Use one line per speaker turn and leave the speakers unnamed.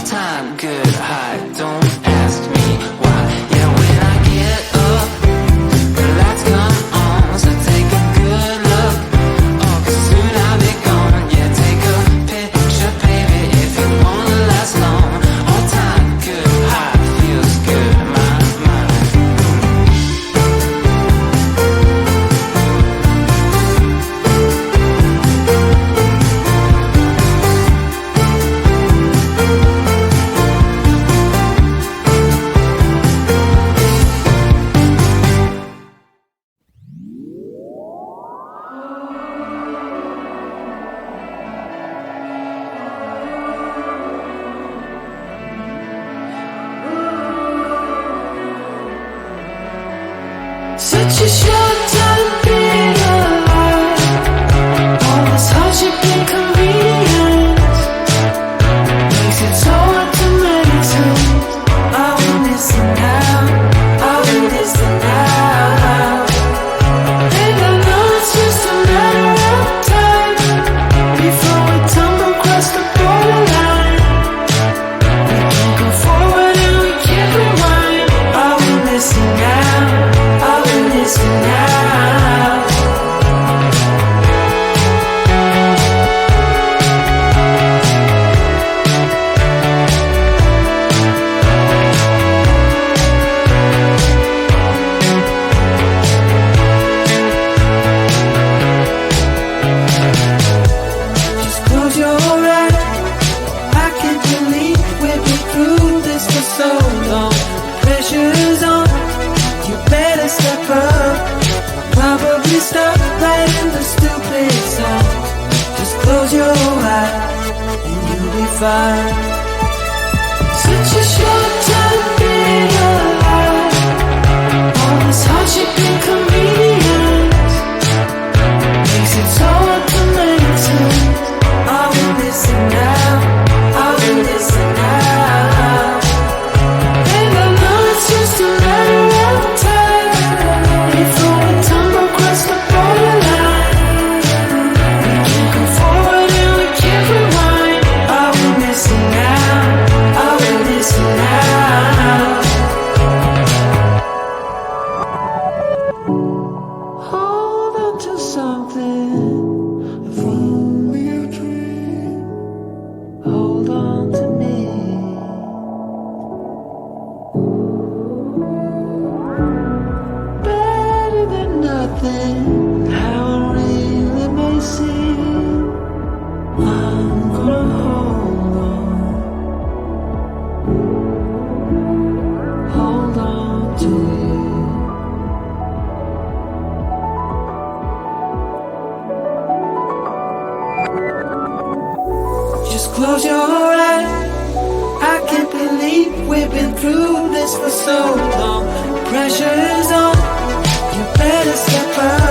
time good high. Don't ask me why. Yeah, when I get up, the lights come on, so take a good look. Oh, 'cause soon I'll be gone. Yeah, take a picture, baby, if you wanna last long. All time good high feels good in my mind. Such a short time being alive. All this hardship and convenience makes it so hard to make sense. I will listen now, I will listen now. And I know it's just a matter of time before we tumble across the borderline. We can't go forward and we can't rewind. I will listen now, I will listen now. Just close your eyes. I can't believe we've been through this for so long. Pressure's on, you better step up. Probably stop right in the stupid song. Just close your eyes and you'll be fine. Such a short time being alive. All this hardship and convenience makes it so hard to make sense. I will listen now, I will listen now. And I know it's just a matter of time before we tumble across the borderline. We can't go forward and we can't rewind. I will listen now, I will listen now. Hold on to something. If only a dream. Hold on to me. Better than nothing, how it really may seem. I'm gonna hold on to you. Just close your eyes. I can't believe we've been through this for so long. Pressure is on, you better step up.